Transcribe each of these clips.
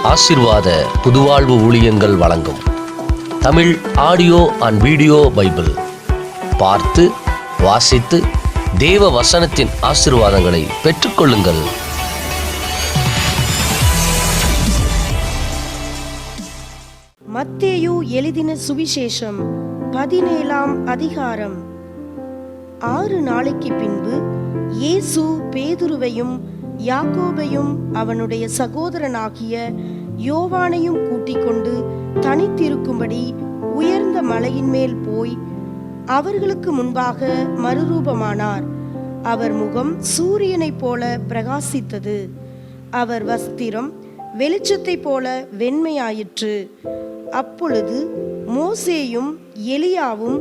ஆசீர்வாத புதுவாழ்வு ஊழியங்கள் வழங்கும் Tamil audio and video Bible. பார்த்து வாசித்து தேவ வசனத்தின் ஆசீர்வாதங்களை பெற்றுக்கொள்ளுங்கள். மத்தேயு எழுதின சுவிசேஷம் 17ஆம் அதிகாரம். 6 நாளைக்கு பின்பு இயேசு பேதுருவையும் யாக்கோபையும் அவனுடைய சகோதரனாகிய யோவானையும் கூட்டிக் கொண்டு தனித்திருக்கும்படி உயர்ந்த மலையின் மேல் போய் அவர்களுக்கு முன்பாக மறுரூபமானார். அவர் முகம் சூரியனைப் போல பிரகாசித்தது. அவர் வஸ்திரம் வெளிச்சத்தைப் போல வெண்மையாயிற்று. அப்பொழுது மோசேயும் எலியாவும்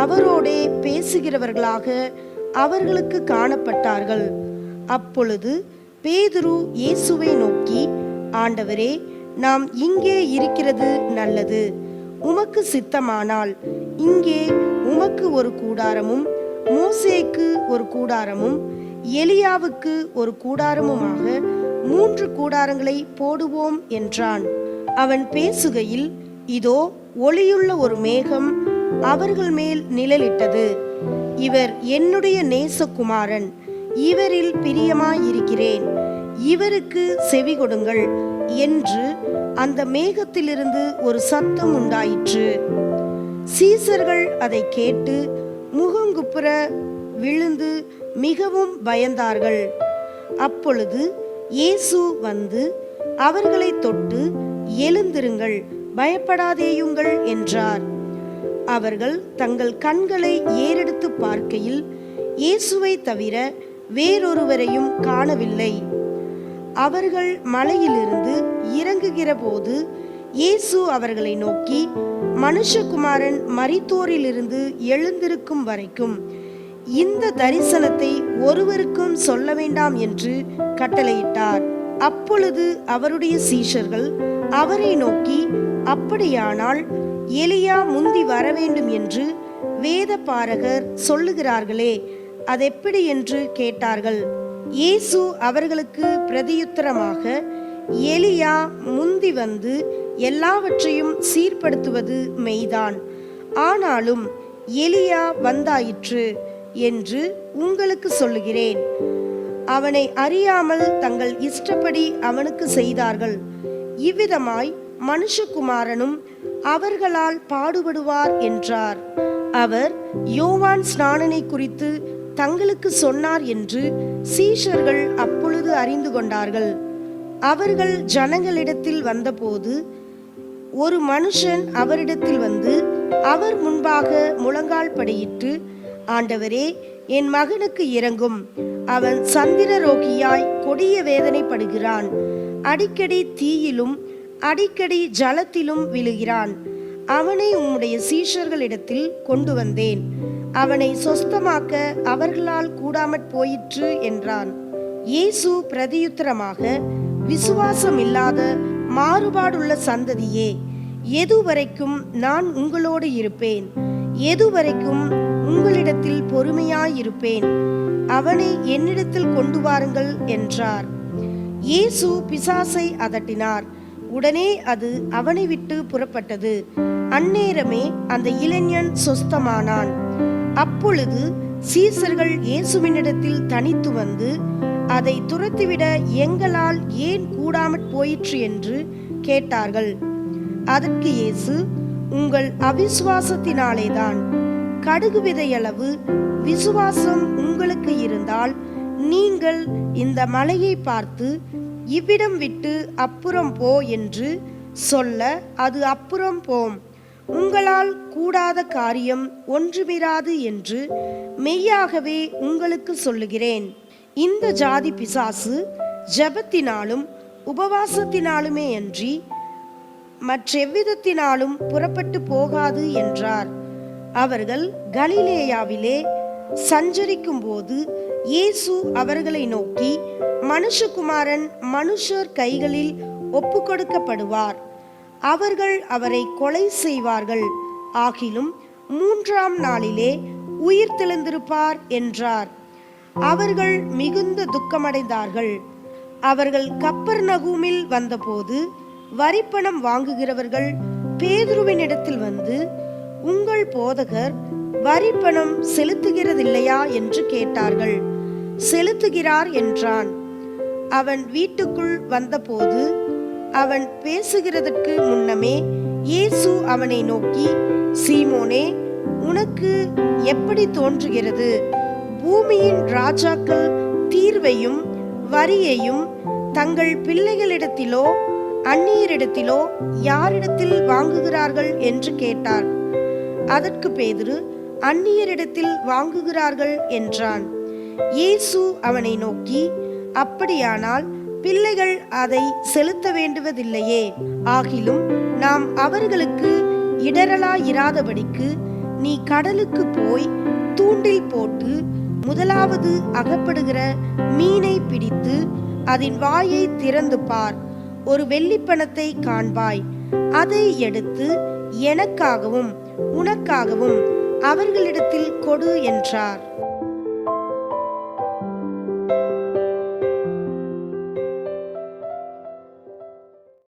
அவரோடே பேசுகிறவர்களாக அவர்களுக்கு காணப்பட்டார்கள். அப்பொழுது பேதுரு இயேசுவை நோக்கி, ஆண்டவரே, நாம் இங்கே இருக்கிறது நல்லது. உமக்கு சித்தமானால் இங்கே உமக்கு ஒரு கூடாரமும், மோசேக்கு ஒரு கூடாரமும், எலியாவுக்கு ஒரு கூடாரமுமாக 3 கூடாரங்களை போடுவோம் என்றான். அவன் பேசுகையில், இதோ ஒளியுள்ள ஒரு மேகம் அவர்கள் மேல் நிழலிட்டது. இவர் என்னுடைய நேசகுமாரன், இவரில் பிரியமாயிருக்கிறேன், இவருக்கு செவி கொடுங்கள் என்று அந்த மேகத்திலிருந்து ஒரு சத்தம் உண்டாயிற்று. சீசர்கள் அதை கேட்டு முகங்குப்புற விழுந்து மிகவும் பயந்தார்கள். அப்பொழுது இயேசு வந்து அவர்களை தொட்டு, எழுந்திருங்கள், பயப்படாதேயுங்கள் என்றார். அவர்கள் தங்கள் கண்களை ஏறெடுத்து பார்க்கையில் இயேசுவை தவிர வேறொருவரையும் காணவில்லை. அவர்கள் மலையிலிருந்து இறங்குகிற போது இயேசு அவர்களை நோக்கி, மனுஷகுமாரன் மரித்தோரிலிருந்து எழுந்திருக்கும் வரைக்கும் இந்த தரிசனத்தை ஒருவருக்கும் சொல்ல வேண்டாம் என்று கட்டளையிட்டார். அப்பொழுது அவருடைய சீஷர்கள் அவரை நோக்கி, அப்படியானால் எலியா முந்தி வரவேண்டும் என்று வேத பாரகர் சொல்லுகிறார்களே, அதெப்படி என்று கேட்டார்கள். இயேசு அவர்களுக்கு பிரதியுத்தரமாக, எலியா முந்தி வந்து எல்லாவற்றையும் சீர்படுத்துவது மெய்தான். ஆனாலும் எலியா வந்தாயிற்று என்று உங்களுக்கு சொல்லுகிறேன். அவனை அறியாமல் தங்கள் இஷ்டப்படி அவனுக்கு செய்தார்கள். இவ்விதமாய் மனுஷகுமாரனும் அவர்களால் பாடுபடுவார் என்றார். அவர் யோவான் ஸ்நானனை குறித்து தங்களுக்கு சொன்னார் என்று சீஷர்கள் அப்பொழுது அறிந்து கொண்டார்கள். அவர்கள் ஜனங்களிடத்தில் வந்தபோது ஒரு மனுஷன் அவரிடத்தில் வந்து அவர் முன்பாக முழங்கால் படியிட்டு, ஆண்டவரே, என் மகனுக்கு இரங்கும், அவன் சந்திரரோகியாய் கொடிய வேதனைப்படுகிறான். அடிக்கடி தீயிலும் அடிக்கடி ஜலத்திலும் விழுகிறான். அவனை உம்முடைய சீஷர்களிடத்தில் கொண்டு வந்தேன். அவனை சொஸ்தமாக்க அவர்களால் கூடாமற் போயிற்று என்றான். இயேசு பிரதியுத்தரமாக, விசுவாசம் இல்லாத மாறுபாடுள்ள சந்ததியே, எதுவரைக்கும் நான் உங்களோடு இருப்பேன்? எதுவரைக்கும் உங்களிடத்தில் பொறுமையாயிருப்பேன்? அவனை என்னிடத்தில் கொண்டு வாருங்கள் என்றார். இயேசு பிசாசை அதட்டினார். உடனே அது அவனை விட்டு புறப்பட்டது. அந்நேரமே அந்த இளைஞன் சொஸ்தமானான். அப்பொழுது சீசர்கள் இயேசுவினிடத்தில் தனித்து வந்து, அதை துரத்திவிட எங்களால் ஏன் கூடாமற் போயிற்று என்று கேட்டார்கள். அதற்கு இயேசு, உங்கள் அவிசுவாசத்தினாலேதான். கடுகு விதையளவு விசுவாசம் உங்களுக்கு இருந்தால் நீங்கள் இந்த மலையை பார்த்து, இவ்விடம் விட்டு அப்புறம் போ என்று சொல்ல அது அப்புறம் போம். உங்களால் கூடாத காரியம் ஒன்றுமிராது என்று மெய்யாகவே உங்களுக்கு சொல்லுகிறேன். இந்த ஜாதி பிசாசு ஜெபத்தினாலும் உபவாசத்தினாலுமே அன்றி மற்றெவ்விதத்தினாலும் புறப்பட்டு போகாது என்றார். அவர்கள் கலிலேயாவிலே சஞ்சரிக்கும் போது இயேசு அவர்களை நோக்கி, மனுஷகுமாரன் மனுஷர் கைகளில் ஒப்பு கொடுக்கப்படுவார். அவர்கள் அவரை கொலை செய்வார்கள். ஆகிலும் 3ஆம் நாளிலே உயிர் தெழுந்திருப்பார் என்றார். அவர்கள் மிகுந்த துக்கமடைந்தார்கள். அவர்கள் கப்பர்நகூமில் வந்தபோது வரிப்பணம் வாங்குகிறவர்கள் பேதுருவினிடத்தில் வந்து, உங்கள் போதகர் வரிப்பணம் செலுத்துகிறதில்லையா என்று கேட்டார்கள். செலுத்துகிறார் என்றான். அவன் வீட்டுக்குள் வந்தபோது அவன் பேசுகிறதற்கு முன்னமே இயேசு அவனை நோக்கி, சீமோனே, உனக்கு எப்படி தோன்றுகிறது? பூமியின் ராஜாக்கள் தீர்வையும் வரியையும் தங்கள் பிள்ளைகளிடத்திலோ அந்நியரிடத்திலோ யாரிடத்தில் வாங்குகிறார்கள் என்று கேட்டார். அதற்கு பேதுரு, அந்நியரிடத்தில் வாங்குகிறார்கள் என்றான். இயேசு அவனை நோக்கி, அப்படியானால் பிள்ளைகள் அதை செலுத்த வேண்டுவதில்லையே. ஆகிலும் நாம் அவர்களுக்கு இடரலாயிராதபடிக்கு நீ கடலுக்கு போய் தூண்டில் போட்டு முதலாவது அகப்படுகிற மீனை பிடித்து அதன் வாயை திறந்து பார். ஒரு வெள்ளிப்பணத்தை காண்பாய். அதை எடுத்து எனக்காகவும் உனக்காகவும் அவர்களிடத்தில் கொடு என்றார்.